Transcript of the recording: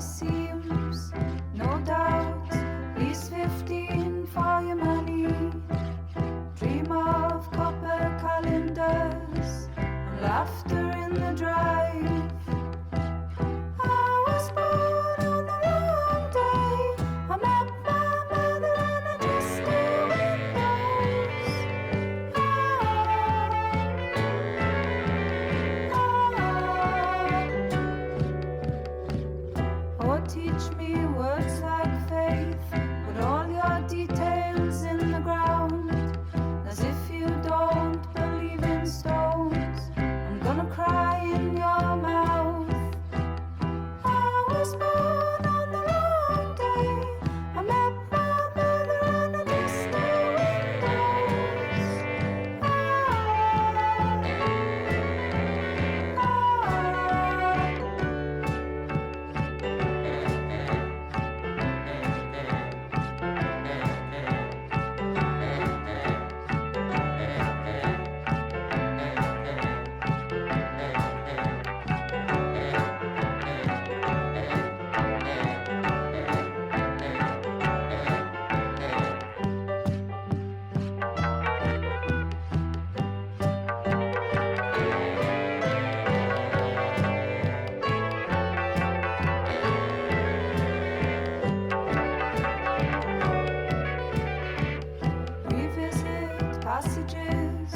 seems, no doubt, he's 15 for your money. Dream of copper calendars and laughter in the drive. I was born on the wrong day. I met my mother and I just knew windows. Oh, teach me words like faith, put all your details in the ground, as if you don't believe in stones. I'm gonna cry in your mouth. I was born on the wrong day. I met my mother and I just knew windows. Revisit passages